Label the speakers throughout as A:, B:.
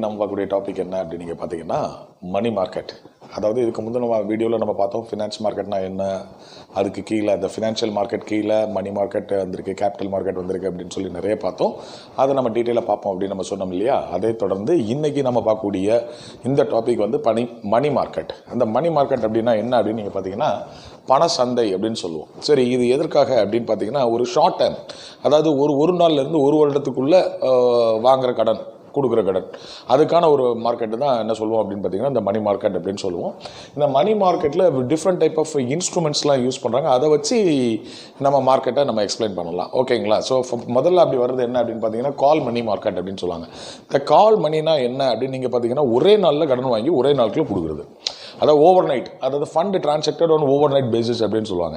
A: நம்ம பார்க்கக்கூடிய டாபிக் என்ன அப்படின்னு நீங்கள் பார்த்தீங்கன்னா மணி மார்க்கெட். அதாவது இதுக்கு முந்தின வீடியோவில் நம்ம பார்த்தோம் ஃபினான்ஸ் மார்க்கெட்னா என்ன, அதுக்கு கீழே அந்த ஃபினான்ஷியல் மார்க்கெட் கீழே மணி மார்க்கெட் வந்திருக்கு, கேபிட்டல் மார்க்கெட் வந்திருக்கு அப்படின்னு சொல்லி நிறைய பார்த்தோம். அதை நம்ம டீட்டெயிலாக பார்ப்போம் அப்படின்னு நம்ம சொன்னோம் இல்லையா. அதை தொடர்ந்து இன்றைக்கி நம்ம பார்க்கக்கூடிய இந்த டாபிக் வந்து மணி மார்க்கெட். அந்த மணி மார்க்கெட் அப்படின்னா என்ன அப்படின்னு நீங்கள் பார்த்தீங்கன்னா பண சந்தை அப்படின்னு சொல்லுவோம். சரி, இது எதற்காக அப்படின்னு பார்த்தீங்கன்னா ஒரு ஷார்ட் டைம், அதாவது ஒரு நாள்லேருந்து ஒரு வருடத்துக்குள்ளே வாங்குகிற கடன், கொடுக்குற கடன், அதுக்கான ஒரு மார்க்கெட்டு தான் என்ன சொல்லுவோம் அப்படின்னு பார்த்தீங்கன்னா இந்த மணி மார்க்கெட் அப்படின்னு சொல்லுவோம். இந்த மணி மார்க்கெட்டில் டிஃப்ரெண்ட் டைப் ஆஃப் இன்ஸ்ட்ருமெண்ட்ஸ்லாம் யூஸ் பண்ணுறாங்க. அதை வச்சு நம்ம மார்க்கெட்டை நம்ம எக்ஸ்பிளைன் பண்ணலாம். ஓகேங்களா? ஸோ முதல்ல அப்படி வர்றது என்ன அப்படின்னு பார்த்தீங்கன்னா கால் மணி மார்க்கெட் அப்படின்னு சொல்லுவாங்க. இந்த கால் மணினா என்ன அப்படின்னு நீங்கள் பார்த்தீங்கன்னா ஒரே நாளில் கடன் வாங்கி ஒரே நாளுக்குள்ள கொடுக்குறது. அதாவது ஓவர் நைட், அதாவது fund transacted on over night basis அப்படின்னு சொல்லுவாங்க.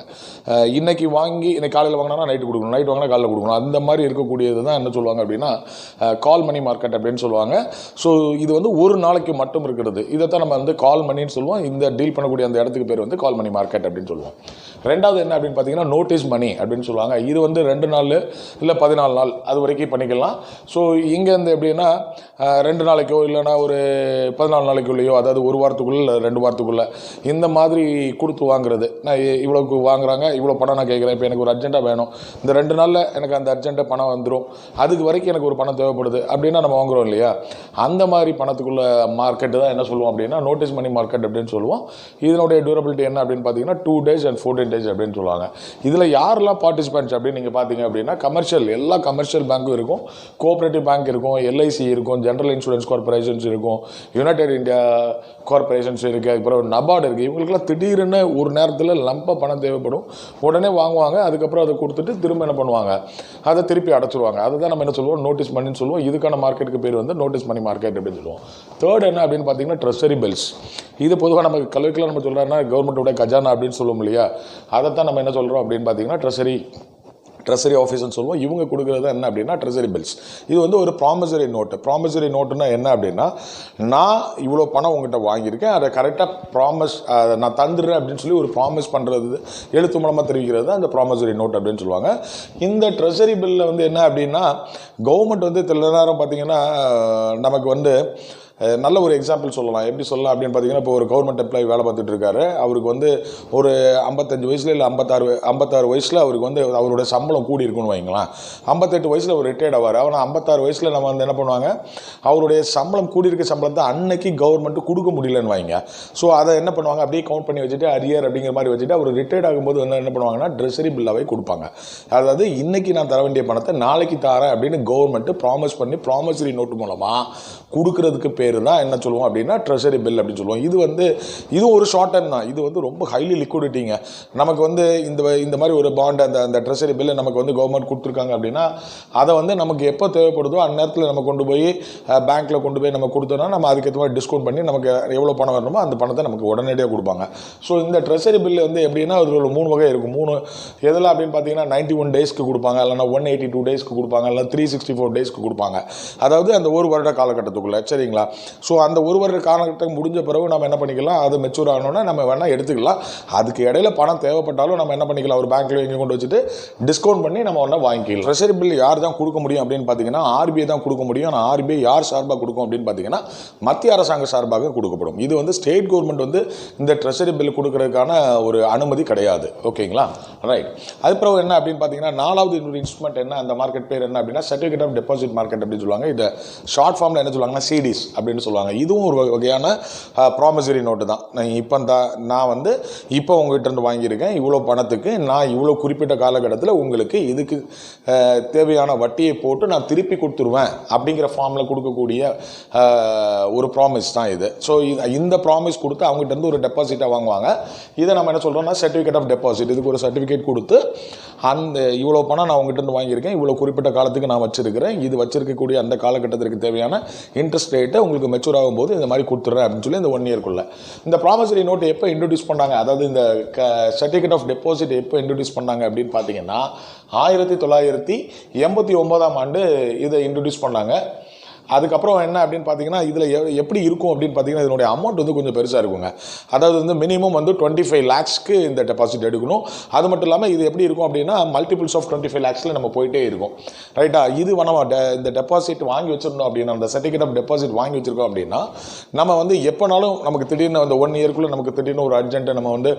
A: இன்னைக்கு வாங்கி இன்னைக்கு காலையில் வாங்கினா நைட்டு கொடுக்கணும், நைட் வாங்கினா காலையில் கொடுக்கணும், அந்த மாதிரி இருக்கக்கூடியது தான் என்ன சொல்லுவாங்க அப்படின்னா கால் மணி மார்க்கெட் அப்படின்னு சொல்லுவாங்க. ஸோ இது வந்து ஒரு நாளைக்கு மட்டும் இருக்கிறது. இதைத்தான் நம்ம வந்து கால் மணின்னு சொல்லுவோம். இந்த டீல் பண்ணக்கூடிய அந்த இடத்துக்கு பேர் வந்து கால் மணி மார்க்கெட் அப்படின்னு சொல்லுவோம். ரெண்டாவது என்ன அப்படின்னு பார்த்தீங்கன்னா நோட்டீஸ் மணி அப்படின்னு சொல்லுவாங்க. இது வந்து 2 நாள் இல்லை 14 நாள் அது வரைக்கும் பண்ணிக்கலாம். ஸோ இங்கேருந்து எப்படின்னா 2 நாளைக்கோ இல்லைனா ஒரு 14 நாளைக்குள்ளேயோ, அதாவது ஒரு வாரத்துக்குள்ளே இல்லை 2 வாரத்துக்குள்ளே இந்த மாதிரி கொடுத்து வாங்குறது. நான் இவ்வளோக்கு வாங்குறாங்க, இவ்வளோ பணம் நான் கேட்குறேன், இப்போ எனக்கு ஒரு அர்ஜென்ட்டாக வேணும், இந்த 2 நாளில் எனக்கு அந்த அர்ஜென்ட்டாக பணம் வந்துடும், அதுக்கு வரைக்கும் எனக்கு ஒரு பணம் தேவைப்படுது அப்படின்னா நம்ம வாங்குறோம் இல்லையா. அந்த மாதிரி பணத்துக்குள்ள மார்க்கெட்டு தான் என்ன சொல்லுவோம் அப்படின்னா நோட்டீஸ் மணி மார்க்கெட் அப்படின்னு சொல்லுவோம். இதனுடைய டியூரபிலிட்டி என்ன அப்படின்னு பார்த்தீங்கன்னா 2 days and 14 days அப்படின்னு சொல்லுவாங்க. இதில் யாரெல்லாம் பார்ட்டிசிபென்ட்ஸ் அப்படின்னு நீங்கள் பார்த்தீங்க அப்படின்னா கமர்ஷியல், எல்லா கமர்ஷியல் பேங்க்கும் இருக்கும், கோஆப்ரேட்டிவ் பேங்க் இருக்கும், எல்ஐசி இருக்கும், ஜென்ரல் இன்சூரன்ஸ் கார்பரேஷன்ஸ் இருக்கும், யுனைடெட் இந்தியா கார்பரேஷன்ஸ் இருக்குது, அப்புறம் நபார்டு இருக்குது. இவங்களுக்குலாம் திடீர்னு ஒரு நேரத்தில் லம்பாக பணம் தேவைப்படும், உடனே வாங்குவாங்க, அதுக்கப்புறம் அதை கொடுத்துட்டு திரும்ப என்ன பண்ணுவாங்க, அதை திருப்பி அடைச்சிருவாங்க. அதை தான் நம்ம என்ன சொல்லுவோம் நோட்டீஸ் மணின்னு சொல்லுவோம். இதுக்கான மார்க்கெட்டுக்கு பேர் வந்து நோட்டீஸ் மணி மார்க்கெட் அப்படின்னு சொல்லுவோம். தேர்ட் என்ன அப்படின்னு பார்த்தீங்கன்னா ட்ரெஷரி பில்ஸ். இது பொதுவாக நம்ம கல்விக்கெல்லாம் நம்ம சொல்கிறோம்னா கவர்மெண்ட்டோட கஜானா அப்படின்னு சொல்லுவோம் இல்லையா. அதைத்தான் நம்ம என்ன சொல்கிறோம் அப்படின்னு பார்த்தீங்கன்னா ட்ரெஷரி ஆஃபீஸ்ன்னு சொல்லுவோம். இவங்க கொடுக்குறது என்ன அப்படின்னா ட்ரெஷரி பில்ஸ். இது வந்து ஒரு ப்ராமிசரி நோட்டு. ப்ராமிசரி நோட்டுன்னா என்ன அப்படின்னா நான் இவ்வளோ பணம் உங்கள்கிட்ட வாங்கியிருக்கேன், அதை கரெக்டாக நான் தந்துடுறேன் அப்படின்னு சொல்லி ஒரு ப்ராமிஸ் பண்ணுறது, எழுத்து மூலமாக தெரிவிக்கிறது தான் இந்த ப்ராமிசரி நோட் அப்படின்னு சொல்லுவாங்க. இந்த ட்ரெஷரி பில்லில் வந்து என்ன அப்படின்னா கவர்மெண்ட் வந்து சில நேரம் பார்த்தீங்கன்னா நமக்கு வந்து நல்ல ஒரு எக்ஸாம்பிள் சொல்லலாம். எப்படி சொல்லலாம் அப்படின்னு பார்த்தீங்கன்னா இப்போ ஒரு கவர்மெண்ட் எம்ப்ளாயி வேலை பார்த்துட்டு இருக்காரு. அவருக்கு வந்து ஒரு 55 வயசில் இல்லை 56 வயசில் அவருக்கு வந்து அவருடைய சம்பளம் கூடி இருக்குன்னு வைங்களேன். 58 வயசில் அவர் ரிட்டையர்ட் ஆவார். ஆனால் 56 வயசில் நம்ம வந்து என்ன பண்ணுவாங்க, அவருடைய சம்பளம் கூடி இருக்க சம்பளத்தை அன்னைக்கு கவர்மெண்ட்டு கொடுக்க முடியலன்னு வைங்க. ஸோ அதை என்ன பண்ணுவாங்க, அப்படியே கவுண்ட் பண்ணி வச்சுட்டு அரியர் அப்படிங்கிற மாதிரி வச்சுட்டு அவர் ரிட்டையர்ட் ஆகும்போது என்ன பண்ணுவாங்கன்னா ட்ரெஷரி பில்லாவே கொடுப்பாங்க. அதாவது இன்னைக்கு நான் தர வேண்டிய பணத்தை நாளைக்கு தரேன் அப்படின்னு கவர்மெண்ட்டு ப்ராமிஸ் பண்ணி ப்ராமிசரி நோட்டு மூலமாக கொடுக்கறதுக்கு பேர் தான் என்ன சொல்லுவோம் அப்படின்னா ட்ரெஷரி பில் அப்படின்னு சொல்லுவோம். இது வந்து இது ஒரு ஷார்ட் டைம் தான். இது வந்து ரொம்ப ஹைலி லிக்விடிட்டிங்க. நமக்கு வந்து இந்த மாதிரி ஒரு பாண்ட் அந்த ட்ரெஷரி பில்லை நமக்கு வந்து கவர்மெண்ட் கொடுத்துருக்காங்க அப்படின்னா அதை வந்து நமக்கு எப்போ தேவைப்படுதோ அந்த நேரத்தில் நம்ம கொண்டு போய் பேங்க்கில் கொண்டு போய் நம்ம கொடுத்தோன்னா நம்ம அதுக்கேற்ற மாதிரி டிஸ்கவுண்ட் பண்ணி நமக்கு எவ்வளோ பணம் வரணுமோ அந்த பணத்தை நமக்கு உடனடியாக கொடுப்பாங்க. ஸோ இந்த ட்ரெஷரி பில் வந்து எப்படின்னா அது ஒரு 3 வகை இருக்கும். 3 எதில் அப்படின்னு பார்த்தீங்கன்னா 91 டேஸ்க்கு கொடுப்பாங்க, இல்லைனா 182 டேஸ்க்கு கொடுப்பாங்க, இல்லை 364 டேஸ்க்கு கொடுப்பாங்க. அதாவது அந்த ஒரு வருட காலகட்டத்துக்குள்ளே. சரிங்களா? ஸோ அந்த ஒரு வருட காலகட்டம் முடிஞ்ச பிறகு நம்ம என்ன பண்ணிக்கலாம், அது மெச்சூர் ஆகணும்னா நம்ம வேணால் எடுத்துக்கலாம். அதுக்கு இடையில பணம் தேவைப்பட்டாலும் நம்ம என்ன பண்ணிக்கலாம், ஒரு பேங்க்கில் எங்கே கொண்டு வச்சுட்டு டிஸ்கவுண்ட் பண்ணி நம்ம ஒன்றா வாங்கிக்கலாம். ட்ரெஷரி பில் யார் தான் கொடுக்க முடியும் அப்படின்னு பார்த்தீங்கன்னா ஆர்பிஐ தான் கொடுக்க முடியும். ஆனால் ஆர்பிஐ யார் சார்பாக கொடுக்கும் அப்படின்னு பார்த்தீங்கன்னா மத்திய அரசாங்க சார்பாக கொடுக்கப்படும். இது வந்து ஸ்டேட் கவர்மெண்ட் வந்து இந்த ட்ரெஷரி பில் கொடுக்கறதுக்கான ஒரு அனுமதி கிடையாது. ஓகேங்களா? ரைட். அதுக்கப்புறம் என்ன அப்படின்னு பார்த்தீங்கன்னா 4வது இன்னொரு இன்ஸ்ட்ருமெண்ட் என்ன, அந்த மார்க்கெட் பேர் என்ன அப்படின்னா சர்டிஃபிகேட் ஆஃப் டெபாசிட் மார்க்கெட் அப்படின்னு சொல்லுவாங்க. இதை ஷார்ட் ஃபார்மில் என்ன சொல்லுவாங்கன்னா சிடிஸ் அப்படின்னு சொல்லுவாங்க. இதுவும் ஒரு வகையான ப்ராமிசரி நோட்டு தான். நான் வந்து இப்போ உங்ககிட்ட இருந்து வாங்கியிருக்கேன், இவ்வளோ பணத்துக்கு நான் இவ்வளோ குறிப்பிட்ட காலகட்டத்தில் உங்களுக்கு இதுக்கு தேவையான வட்டியை போட்டு நான் திருப்பி கொடுத்துருவேன் அப்படிங்கிற ஃபார்மில் கொடுக்கக்கூடிய ஒரு ப்ராமிஸ் தான் இது. ஸோ இந்த ப்ராமிஸ் கொடுத்து அவங்ககிட்ட இருந்து ஒரு டெபாசிட்டாக வாங்குவாங்க. இதை நம்ம என்ன சொல்கிறோம்னா சர்டிஃபிகேட் ஆஃப் டெபாசிட். இதுக்கு ஒரு சர்டிஃபிகேட் கொடுத்து அந்த இவ்வளோ பணம் நான் உங்ககிட்ட இருந்து வாங்கியிருக்கேன், இவ்வளோ குறிப்பிட்ட காலத்துக்கு நான் வச்சிருக்கிறேன், இது வச்சிருக்கக்கூடிய அந்த காலகட்டத்திற்கு தேவையான இன்ட்ரெஸ்ட் ரேட்டை உங்களுக்கு மெச்சூர் ஆகும்போது இந்த மாதிரி கொடுத்துட்றேன் அப்படின்னு சொல்லி இந்த 1 இயர்க்குள்ள. இந்த ப்ராமிசரி நோட்டு எப்போ இன்ட்ரடியூஸ் பண்ணாங்க, அதாவது இந்த சர்டிஃபிகேட் ஆஃப் டெபாசிட் எப்போ இன்ட்ரடியூஸ் பண்ணாங்க அப்படின்னு பார்த்தீங்கன்னா 1989ஆம் ஆண்டு இதை இன்ட்ரடியூஸ் பண்ணாங்க. அதுக்கப்புறம் என்ன அப்படின்னு பார்த்தீங்கன்னா இதில் எப்படி இருக்கும் அப்படின்னு பார்த்தீங்கன்னா இதனுடைய அமௌண்ட் வந்து கொஞ்சம் பெருசாக இருக்குங்க. அதாவது வந்து மினிமம் வந்து 25 lakhsக்கு இந்த டெபாசிட் எடுக்கணும். அது மட்டும் இல்லாமல் இது எப்படி இருக்கும் அப்படின்னா மல்டிபிள்ஸ் ஆஃப் 25 lakhsல நம்ம போயிட்டே இருக்கும். ரைட்டா? இது நம்ம இந்த டெபாசிட் வாங்கி வச்சிருந்தோம் அப்படின்னா, அந்த சர்டிஃபிகேட் ஆஃப் டெபாசிட் வாங்கி வச்சிருக்கோம் அப்படின்னா நம்ம வந்து எப்போனாலும் நமக்கு திடீர்னு அந்த 1 இயர்க்குள்ளே நமக்கு திடீர்னு ஒரு அர்ஜென்ட்டு நம்ம வந்து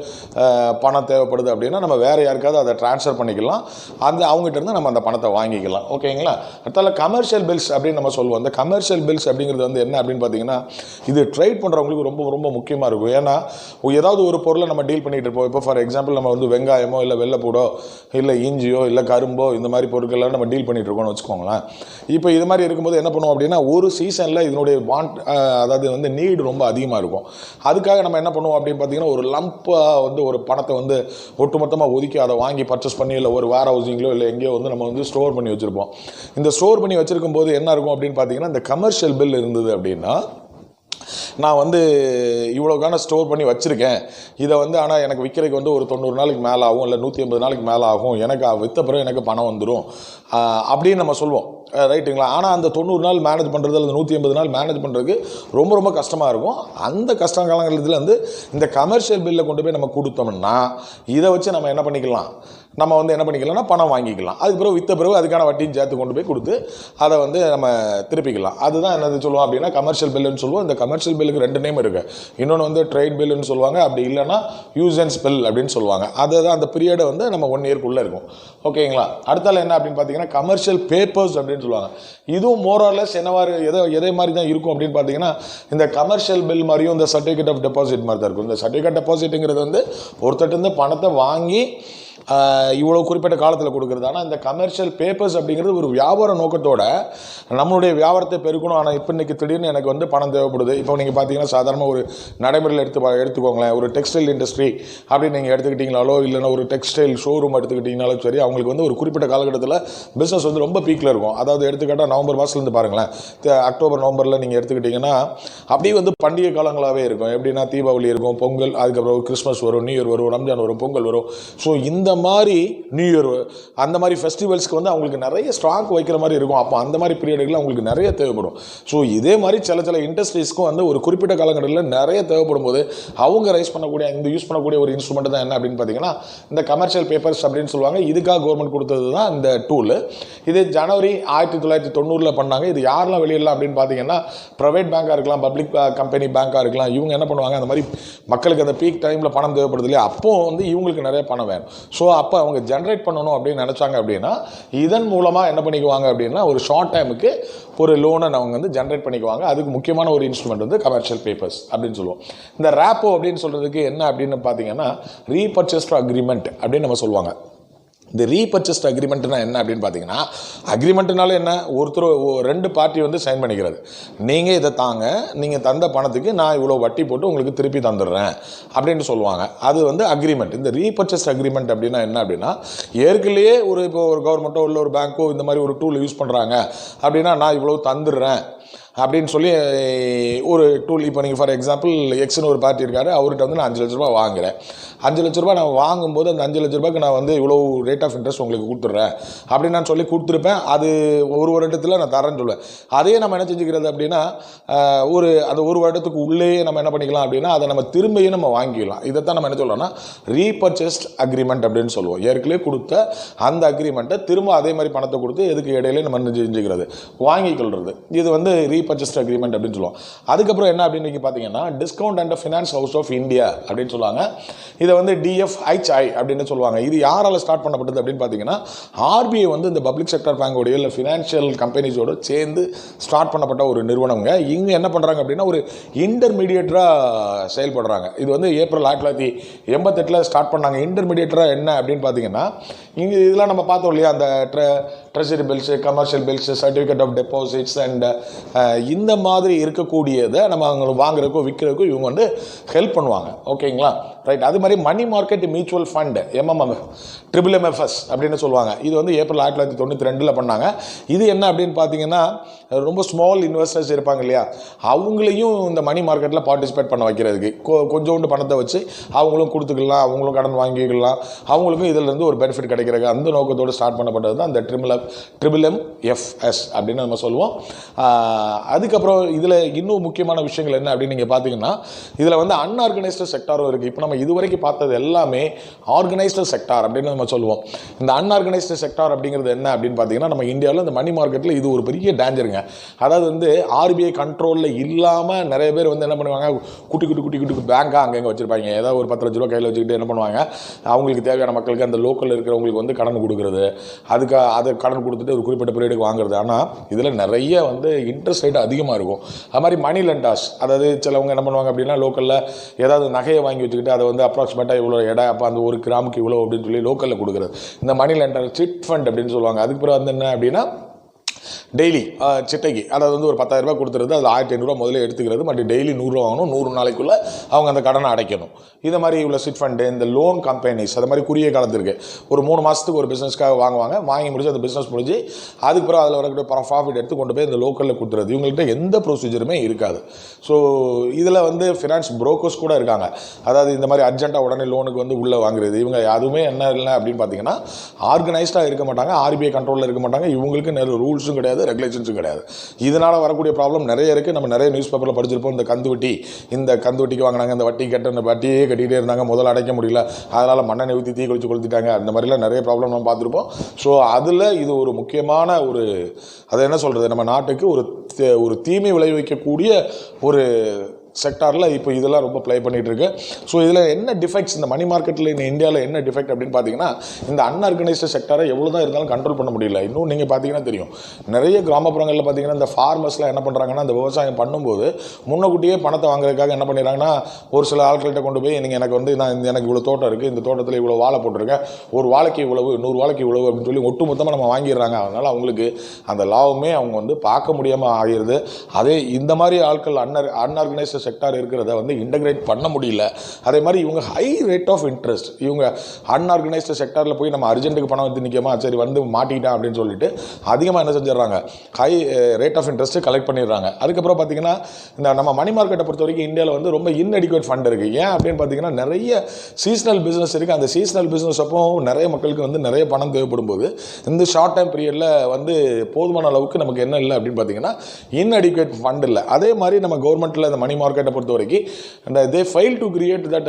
A: பணம் தேவைப்படுது அப்படின்னா நம்ம வேறு யாருக்காவது அதை ட்ரான்ஸ்ஃபர் பண்ணிக்கலாம். அவங்ககிட்ட இருந்து நம்ம அந்த பணத்தை வாங்கிக்கலாம். ஓகேங்களா? அடுத்தால கமர்ஷியல் பில்ஸ் அப்படின்னு நம்ம சொல்லுவோம். அந்த கமர்ஷியல் பில்ஸ் அப்படிங்கிறது வந்து என்ன அப்படின்னு பார்த்தீங்கன்னா இது ட்ரேட் பண்ணுறவங்களுக்கு ரொம்ப ரொம்ப முக்கியமாக இருக்கும். ஏன்னா ஏதாவது ஒரு பொருளை நம்ம டீல் பண்ணிகிட்டு இருப்போம். இப்போ ஃபார் எக்ஸாம்பிள் நம்ம வந்து வெங்காயமோ இல்லை வெள்ளைப்பூடோ இல்லை இஞ்சியோ இல்லை கரும்போ இந்த மாதிரி பொருட்கள்லாம் நம்ம டீல் பண்ணிகிட்டு இருக்கோம்னு வச்சுக்கோங்களேன். இப்போ இது மாதிரி இருக்கும்போது என்ன பண்ணுவோம் அப்படின்னா ஒரு சீசனில் இதனுடைய அதாவது வந்து நீடு ரொம்ப அதிகமாக இருக்கும். அதுக்காக நம்ம என்ன பண்ணுவோம் அப்படின்னு பார்த்தீங்கன்னா ஒரு லம்பாக வந்து ஒரு பணத்தை வந்து ஒட்டுமொத்தமாக ஒதுக்கி அதை வாங்கி பர்ச்சேஸ் பண்ணி இல்லை ஒரு வேர் ஹவுசிங்லோ இல்லை எங்கேயோ வந்து நம்ம வந்து ஸ்டோர் பண்ணி வச்சுருப்போம். இந்த ஸ்டோர் பண்ணி வச்சுருக்கும் போது என்ன இருக்கும் அப்படின்னு பார்த்தீங்கன்னா இந்த கமர்ஷியல் பில் இருந்தது அப்படின்னா நான் வந்து இவ்வளோக்கான ஸ்டோர் பண்ணி வச்சுருக்கேன், இதை வந்து ஆனால் எனக்கு விற்கிறதுக்கு வந்து ஒரு 90 நாளைக்கு மேலே ஆகும் இல்லை 180 நாளைக்கு மேலே ஆகும், எனக்கு விற்ற பிறகு எனக்கு பணம் வந்துடும் அப்படின்னு நம்ம சொல்லுவோம். ரைட்டுங்களா? ஆனால் அந்த 90 நாள் மேனேஜ் பண்ணுறது அல்லது 180 நாள் மேனேஜ் பண்ணுறதுக்கு ரொம்ப ரொம்ப கஷ்டமாக இருக்கும். அந்த கஷ்ட காலங்களில் வந்து இந்த கமர்ஷியல் பில்லை கொண்டு போய் நம்ம கொடுத்தோம்னா இதை வச்சு நம்ம என்ன பண்ணிக்கலாம், நம்ம வந்து என்ன பண்ணிக்கலாம்னா பணம் வாங்கிக்கலாம். அதுக்கு பிறகு விற்ற பிறகு அதுக்கான வட்டியும் சேர்த்து கொண்டு போய் கொடுத்து அதை வந்து நம்ம திருப்பிக்கலாம். அதுதான் என்னது சொல்லுவோம் அப்படின்னா கமர்ஷியல் பில்லுன்னு சொல்லுவோம். இந்த கமர்ஷியல் பில்லுக்கு 2 நேம் இருக்குது. இன்னொன்று வந்து ட்ரேட் பில்லுன்னு சொல்லுவாங்க, அப்படி இல்லைன்னா யூசன்ஸ் பில் அப்படின்னு சொல்லுவாங்க. அதுதான் அந்த பீரியடை வந்து நம்ம 1 இயர்க்குள்ளே இருக்கும். ஓகேங்களா? அடுத்தால என்ன அப்படின்னு பார்த்தீங்கன்னா கமர்ஷியல் பேப்பர்ஸ் அப்படின்னு சொல்லுவாங்க. இதுவும் மோரார்லெஸ் என்னவாறு எதே மாதிரி தான் இருக்கும் அப்படின்னு பார்த்தீங்கன்னா இந்த கமர்ஷியல் பில் மாதிரியும் இந்த சர்டிஃபிகேட் ஆஃப் டெபாசிட் மாதிரி தான் இருக்கும். இந்த சர்டிஃபிகேட் டெபாசிட்டுங்கிறது வந்து ஒருத்தட்டு பணத்தை வாங்கி இவ்வளோ குறிப்பிட்ட காலத்தில் கொடுக்குறது. ஆனால் இந்த கமர்ஷியல் பேப்பர்ஸ் அப்படிங்கிறது ஒரு வியாபார நோக்கத்தோட நம்மளுடைய வியாபாரத்தை பெருக்கணும். ஆனால் இப்போ இன்றைக்கி திடீர்னு எனக்கு வந்து பணம் தேவைப்படுது. இப்போ நீங்கள் பார்த்தீங்கன்னா சாதாரணமாக ஒரு நடைமுறையில் எடுத்துக்கோங்களேன். ஒரு டெக்ஸ்டைல் இண்டஸ்ட்ரி அப்படின்னு நீங்கள் எடுத்துக்கிட்டீங்களாலோ இல்லைன்னா ஒரு டெக்ஸ்டைல் ஷோரூம் எடுத்துக்கிட்டிங்கனாலும் சரி, அவங்களுக்கு வந்து ஒரு குறிப்பிட்ட காலகட்டத்தில் பிஸ்னஸ் வந்து ரொம்ப பீக்கில் இருக்கும். அதாவது எடுத்துக்கிட்டால் நவம்பர் மாதத்துலேருந்து பாருங்களேன், அக்டோபர் நவம்பரில் நீங்கள் எடுத்துக்கிட்டிங்கன்னா அப்படியே வந்து பண்டிகை காலங்களாகவே இருக்கும். எப்படின்னா தீபாவளி இருக்கும், பொங்கல், அதுக்கப்புறம் கிறிஸ்மஸ் வரும், நியூ இயர் வரும், ரம்ஜான் வரும், பொங்கல் வரும். ஸோ இந்த மாதிரி நியூ இயர் அந்த மாதிரி ஃபெஸ்டிவல்ஸ்க்கு வந்து அவங்களுக்கு நிறைய ஸ்டாக் வைக்கிற மாதிரி இருக்கும். அப்போ அந்த மாதிரி பீரியடுகள் அவங்களுக்கு நிறைய தேவைப்படும். ஸோ இதே மாதிரி சில இண்டஸ்ட்ரீஸ்க்கும் வந்து ஒரு குறிப்பிட்ட காலகட்டத்தில் நிறைய தேவைப்படும் போது அவங்க ரைஸ் பண்ணக்கூடிய இந்த யூஸ் பண்ணக்கூடிய ஒரு இன்ஸ்ட்ருமெண்ட் தான் என்ன அப்படின்னு பார்த்தீங்கன்னா இந்த கமர்ஷியல் பேப்பர்ஸ் அப்படின்னு சொல்லுவாங்க. இதுக்காக கவர்மெண்ட் கொடுத்தது தான் இந்த டூலு. இது ஜனவரி 1990 பண்ணாங்க. இது யாரெல்லாம் வெளியிடலாம் அப்படின்னு பார்த்தீங்கன்னா ப்ரைவேட் பேங்காக இருக்கலாம், பப்ளிக் கம்பெனி பேங்காக இருக்கலாம். இவங்க என்ன பண்ணுவாங்க, அந்த மாதிரி மக்களுக்கு அந்த பீக் டைமில் பணம் தேவைப்படுது இல்லையா, அப்போ வந்து இவங்களுக்கு நிறைய பணம் வேணும். ஸோ அப்போ அவங்க ஜென்ரேட் பண்ணணும் அப்படின்னு நினச்சாங்க அப்படின்னா இதன் மூலமாக என்ன பண்ணிக்குவாங்க அப்படின்னா ஒரு ஷார்ட் டைமுக்கு ஒரு லோனை அவங்க வந்து ஜென்ரேட் பண்ணிக்குவாங்க. அதுக்கு முக்கியமான ஒரு இன்ஸ்ட்ருமெண்ட் வந்து கமர்ஷியல் பேப்பர்ஸ் அப்படின்னு சொல்லுவோம். இந்த ரேப்போ அப்படின்னு சொல்கிறதுக்கு என்ன அப்படின்னு பார்த்தீங்கன்னா ரீபர்ச்சேஸ்ட் அக்ரிமெண்ட் அப்படின்னு நம்ம சொல்லுவாங்க. இந்த ரீபர்ச்சேஸ்ட் அக்ரிமெண்ட்னா என்ன அப்படின்னு பார்த்தீங்கன்னா அக்ரிமெண்ட்னால என்ன, ஒருத்தர் 2 பார்ட்டி வந்து சைன் பண்ணிக்கிறது. நீங்கள் இதை தாங்க, நீங்கள் தந்த பணத்துக்கு நான் இவ்வளோ வட்டி போட்டு உங்களுக்கு திருப்பி தந்துடுறேன் அப்படின்னு சொல்லுவாங்க. அது வந்து அக்ரிமெண்ட். இந்த ரீபர்ச்சேஸ்ட் அக்ரிமெண்ட் அப்படின்னா என்ன அப்படின்னா ஏற்கனவே இப்போ ஒரு கவர்மெண்ட்டோ இல்லை ஒரு பேங்க்கோ இந்த மாதிரி ஒரு டூல் யூஸ் பண்ணுறாங்க அப்படின்னா நான் இவ்வளோ தந்துடுறேன் அப்படின்னு சொல்லி ஒரு டூல். இப்போ நீங்கள் ஃபார் எக்ஸாம்பிள் எக்ஸ்னு ஒரு பார்ட்டி இருக்காரு, அவர்கிட்ட வந்து நான் 5 லட்ச ரூபா வாங்குறேன். 5 லட்ச ரூபா நான் வாங்கும்போது அந்த 5 லட்ச ரூபாய்க்கு நான் வந்து இவ்வளோ ரேட் ஆஃப் இன்ட்ரெஸ்ட் உங்களுக்கு கொடுத்துட்றேன் அப்படின்னு நான் சொல்லி கொடுத்துருப்பேன். அது ஒரு வருடத்தில் நான் தரேன்னு சொல்லுவேன். அதையே நம்ம என்ன செஞ்சுக்கிறது அப்படின்னா அந்த ஒரு வருடத்துக்கு உள்ளேயே நம்ம என்ன பண்ணிக்கலாம் அப்படின்னா அதை நம்ம திரும்பியும் நம்ம வாங்கிக்கலாம். இதைத்தான் நம்ம என்ன சொல்லலாம்னா ரீபர்ச்சேஸ்ட் அக்ரிமெண்ட் அப்படின்னு சொல்லுவோம். ஏற்கனவே கொடுத்த அந்த அக்ரிமெண்ட்டை திரும்ப அதே மாதிரி பணத்தை கொடுத்து எதுக்கு இடையிலே நம்ம செஞ்சுக்கிறது, வாங்கிக்கொள்வது. இது வந்து ரீபர்ச்சேஸ்ட் அக்ரிமெண்ட் அப்படின்னு சொல்லுவோம். அதுக்கப்புறம் என்ன அப்படின்னு பார்த்தீங்கன்னா discount and finance house of India அப்படின்னு சொல்லுவாங்க. இதை வந்து DFHI அப்படின்னு சொல்லுவாங்க. இது யாரால் ஸ்டார்ட் பண்ணப்பட்டது அப்படின்னு பார்த்தீங்கன்னா RBI வந்து இந்த பப்ளிக் செக்டர் பேங்கோடைய இல்லை ஃபினான்ஷியல் கம்பெனிஸோடு சேர்ந்து ஸ்டார்ட் பண்ணப்பட்ட ஒரு நிறுவனங்க. இங்கே என்ன பண்ணுறாங்க அப்படின்னா ஒரு இன்டர்மீடியேட்டராக செயல்படுறாங்க. இது வந்து ஏப்ரல் 1988 ஸ்டார்ட் பண்ணாங்க. இன்டர்மீடியேட்டராக என்ன அப்படின்னு பார்த்தீங்கன்னா இங்கே இதெல்லாம் நம்ம பார்த்தோம் இல்லையா, அந்த treasury bills, commercial bills, certificate of deposits and இந்த மாதிரி இருக்கக்கூடியதை நம்ம அவங்க வாங்குறதுக்கோ விற்கிறதுக்கோ இவங்க வந்து ஹெல்ப் பண்ணுவாங்க. ஓகேங்களா? ரைட். அது மாதிரி money market mutual fund MMF MMFS அப்படின்னு சொல்லுவாங்க. இது வந்து ஏப்ரல் 1992 பண்ணாங்க. இது என்ன அப்படின்னு பார்த்தீங்கன்னா, ரொம்ப ஸ்மால் இன்வெஸ்டர்ஸ் இருப்பாங்க இல்லையா, அவங்களையும் இந்த மணி மார்க்கெட்டில் பார்ட்டிசிபேட் பண்ண வைக்கிறதுக்கு கொஞ்சோண்டு பணத்தை வச்சு அவங்களும் கொடுத்துக்கலாம், அவங்களும் கடன் வாங்கிக்கலாம், அவங்களுக்கும் இதிலிருந்து ஒரு பெனிஃபிட் கிடைக்கிறது, அந்த நோக்கத்தோடு ஸ்டார்ட் பண்ணப்பட்டது தான் அந்த MMFS அப்படின்னு நம்ம சொல்லுவோம். அதுக்கப்புறம் இதில் இன்னும் முக்கியமான விஷயங்கள் என்ன அப்படின்னு நீங்கள் பார்த்தீங்கன்னா, இதில் வந்து அன்ஆர்கனைஸ்டு செக்டாரும் இருக்குது. இப்போ நம்ம இதுவரைக்கும் பார்த்தது எல்லாமே ஆர்கனைஸ்டு செக்டார் அப்படின்னு நம்ம சொல்லுவோம். இந்த அன்ஆர்கனைஸ்டு செக்டார் அப்படிங்கிறது என்ன அப்படின்னு பார்த்தீங்கன்னா, நம்ம இந்தியாவில் இந்த மணி மார்க்கெட்டில் இது ஒரு பெரிய டேஞ்சருங்க. அதாவது வந்து RBI கண்ட்ரோலில் இல்லாமல் நிறைய பேர் வந்து என்ன பண்ணுவாங்க, குட்டி பேங்காக அங்கங்கே வச்சுருப்பாங்க. ஏதாவது ஒரு 10 லட்ச ரூபா கையில் வச்சுக்கிட்டு என்ன பண்ணுவாங்க, அவங்களுக்கு தேவையான மக்களுக்கு அந்த லோக்கலில் இருக்கிறவங்களுக்கு வந்து கடன் கொடுக்குறது, அதை கடன் கொடுத்துட்டு ஒரு குறிப்பிட்ட பீரியடுக்கு வாங்குறது. ஆனால் இதில் நிறைய வந்து இன்ட்ரெஸ்ட் ரேட் அதிகமாக இருக்கும். அது மாதிரி மணி லெண்டர்ஸ், அதாவது சிலவங்க என்ன பண்ணுவாங்க அப்படின்னா, லோக்கலில் ஏதாவது நகையை வாங்கி வச்சுக்கிட்டு அதை வந்து அப்ராக்சிமேட்டாக இவ்வளோ எடை, அப்போ அந்த ஒரு கிராமுக்கு இவ்வளோ அப்படின்னு சொல்லி லோக்கலில் கொடுக்குறது. இந்த மணி லெண்டர் சிட் ஃபண்ட் அப்படின்னு சொல்லுவாங்க. அதுக்கு பிறகு வந்து என்ன அப்படின்னா, டெய்லி சிட்டைக்கு, அதாவது வந்து ஒரு 10,000 ரூபாய் கொடுத்துருது, அதில் 1500 ரூபா முதல்ல எடுத்துக்கிறது, மறுபடியும் டெய்லி 100 ரூபா வாங்கணும், 100 நாளைக்குள்ளே அவங்க அந்த கடனை அடைக்கணும். இது மாதிரி உள்ள சிட் ஃபண்டு, இந்த லோன் கம்பெனிஸ், அது மாதிரி குறுகிய காலத்திற்கு ஒரு 3 மாதத்துக்கு ஒரு பிஸ்னஸ்க்காக வாங்குவாங்க. வாங்கி முடிச்சு அந்த பிஸ்னஸ் முடிஞ்சு அதுக்கப்புறம் அதில் வரக்கூடிய ப்ராஃபிட் எடுத்து கொண்டு போய் இந்த லோக்கலில் கொடுத்துறது. இவங்கள்ட்ட எந்த ப்ரொசீஜருமே இருக்காது. ஸோ இதில் வந்து ஃபினான்ஸ் புரோக்கர்ஸ் கூட இருக்காங்க. அதாவது இந்த மாதிரி அர்ஜென்ட்டாக உடனே லோனுக்கு வந்து உள்ளே வாங்குறது. இவங்க அதுவுமே என்ன இல்லை அப்படின்னு பார்த்தீங்கன்னா, ஆர்கனைஸ்டாக இருக்க மாட்டாங்க, RBI கண்ட்ரோலில் இருக்க மாட்டாங்க, இவங்களுக்கு நிறைய ரூல்ஸும் கிடையாது, ரெகுலேஷன்ஸும் கிடையாது. இதனால் வரக்கூடிய ப்ராப்ளம் நிறைய இருக்குது. நம்ம நிறைய நியூஸ் பேப்பரில் படிச்சிருப்போம். இந்த கந்துவட்டிக்கு வாங்கினாங்க, இந்த வட்டி வட்டியே கட்டிகிட்டே இருந்தாங்க, முதல்ல அடைக்க முடியல, அதனால் மண்ணெண்ணெய் ஊற்றி தீ குளிச்சு கொளுத்திட்டாங்க, அந்த மாதிரிலாம் நிறைய ப்ராப்ளம் நம்ம பார்த்துருப்போம். ஸோ அதில் இது ஒரு முக்கியமான ஒரு, அதை என்ன சொல்கிறது, நம்ம நாட்டுக்கு ஒரு தீமை விளைவிக்கக்கூடிய ஒரு செக்டாரில் இப்போ இதெல்லாம் ரொம்ப ப்ளே பண்ணிகிட்டு இருக்கு. ஸோ இதில் என்ன டிஃபெக்ட்ஸ், இந்த மணி மார்க்கெட்டில் இந்த இந்தியாவில் என்ன டிஃபெக்ட் அப்படின்னு பார்த்தீங்கன்னா, இந்த அன்ஆர்கனைஸ்டு செக்டாரை எவ்வளோ தான் இருந்தாலும் கண்ட்ரோல் பண்ண முடியல. இன்னும் நீங்கள் பார்த்தீங்கன்னா தெரியும், நிறைய கிராமப்புறங்களில் பார்த்தீங்கன்னா இந்த ஃபார்மர்ஸ்லாம் என்ன பண்ணுறாங்கன்னா, இந்த விவசாயம் பண்ணும்போது முன்னக்கூட்டியே பணத்தை வாங்குறதுக்காக என்ன பண்ணிடுறாங்கன்னா, ஒரு சில ஆட்கள்கிட்ட கொண்டு போய் நீங்கள் எனக்கு வந்து எனக்கு இவ்வளோ தோட்டம் இருக்குது, இந்த தோட்டத்தில் இவ்வளோ வாழை போட்டிருக்கேன், ஒரு வாழைக்கு இவ்வளவு, 100 வாழைக்கு இவ்வளவு அப்படின்னு சொல்லி ஒட்டு மொத்தமாக நம்ம வாங்கிடுறாங்க. அதனால் அவங்களுக்கு அந்த லாபமே அவங்க வந்து பார்க்க முடியாமல் ஆகிடுது. அதே இந்த மாதிரி ஆட்கள் அன்ஆர்கனைஸ்டு செக்டார் இருக்கிறத வந்து இன்டகிரேட் பண்ண முடியல. அதே மாதிரி இவங்க ஹை ரேட் ஆஃப் இன்ட்ரெஸ்ட், இவங்க அன்ஆர்கனைஸ்டு செக்டாரில் போய் நம்ம அர்ஜென்ட்டுக்கு பணம் வந்து நிற்காம சரி வந்து மாட்டிக்கிட்டான் அப்படின்னு சொல்லிட்டு அதிகமாக என்ன செஞ்சிடறாங்க, high rate of interest collect பண்ணிடுறாங்க. அதுக்கப்புறம் பார்த்தீங்கன்னா, இந்த நம்ம மணி மார்க்கெட்டை பொறுத்த வரைக்கும் இந்தியாவில் வந்து ரொம்ப இன்அடிக்குவேட் ஃபண்ட் இருக்குது. ஏன் அப்படின்னு பார்த்தீங்கன்னா, நிறைய சீசனல் பிஸ்னஸ் இருக்குது. அந்த சீசனல் பிஸ்னஸ் அப்போ நிறைய மக்களுக்கு வந்து நிறைய பணம் தேவைப்படும் போது இந்த ஷார்ட் டைம் பீரியடில் வந்து போதுமான அளவுக்கு நமக்கு என்ன இல்லை அப்படின்னு பார்த்தீங்கன்னா, இன்அடிக்குவேட் ஃபண்ட் இல்லை. அதே மாதிரி நம்ம கவர்மெண்ட்டில் இந்த மணி மார்க்கெட்டை பொறுத்த வரைக்கும் they fail to create that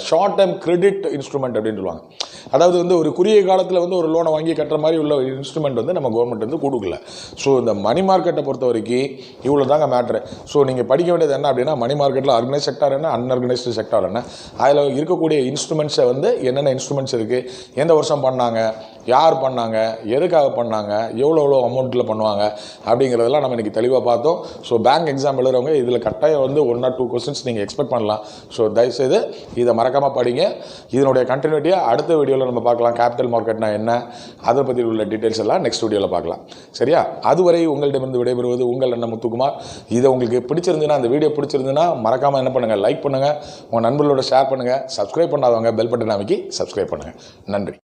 A: short term credit instrument அப்படின்னு சொல்லுவாங்க. அதாவது வந்து ஒரு குறுகிய காலத்தில் வந்து ஒரு லோனை வாங்கி கட்டுற மாதிரி உள்ள இன்ஸ்ட்ருமெண்ட் வந்து நம்ம கவர்மெண்ட் வந்து கொடுக்கல. ஸோ இந்த மணி மார்க்கெட்டை பொறுத்த வரைக்கும் இவ்வளோ தாங்க மேட்ரு. ஸோ நீங்கள் படிக்க வேண்டியது என்ன அப்படின்னா, மணி மார்க்கெட்டில் ஆர்கனைஸ் செக்டார் என்ன, அன்ஆர்கனைஸ்டு செக்டார் என்ன, அதில் இருக்கக்கூடிய இன்ஸ்ட்ருமெண்ட்ஸை வந்து என்னென்ன இன்ஸ்ட்ருமெண்ட்ஸ் இருக்குது, எந்த வருஷம் பண்ணாங்க, யார் பண்ணாங்க, எதுக்காக பண்ணாங்க, எவ்வளோ அமௌண்ட்டில் பண்ணுவாங்க அப்படிங்கிறதெல்லாம் நம்ம இன்றைக்கி தெளிவாக பார்த்தோம். ஸோ பேங்க் எக்ஸாம் எழுதுறவங்க இதில் கட்டாயம் வந்து 1 or 2 கொஸ்டின்ஸ் நீங்கள் எக்ஸ்பெக்ட் பண்ணலாம். ஸோ தயவுசெய்து இதை மறக்காமல் படிங்க. இதனுடைய கண்டினியூட்டியாக அடுத்த வீடியோவில் நம்ம பார்க்கலாம். கேபிட்டல் மார்க்கெட்னா என்ன, அதை பற்றி உள்ள டீட்டெயில்ஸ் எல்லாம் நெக்ஸ்ட் வீடியோவில் பார்க்கலாம். சரியா? அதுவரை உங்களிடமிருந்து விடைபெறுவது உங்கள் அண்ணன் முத்துக்குமார். இதை உங்களுக்கு பிடிச்சிருந்துன்னா, அந்த வீடியோ பிடிச்சிருந்துன்னா மறக்காமல் என்ன பண்ணுங்கள், லைக் பண்ணுங்கள், உங்கள் நண்பர்களோட ஷேர் பண்ணுங்கள், சப்ஸ்கிரைப் பண்ணாதவங்க பெல் பட்டன் அமைக்கி சப்ஸ்கிரைப் பண்ணுங்கள். நன்றி.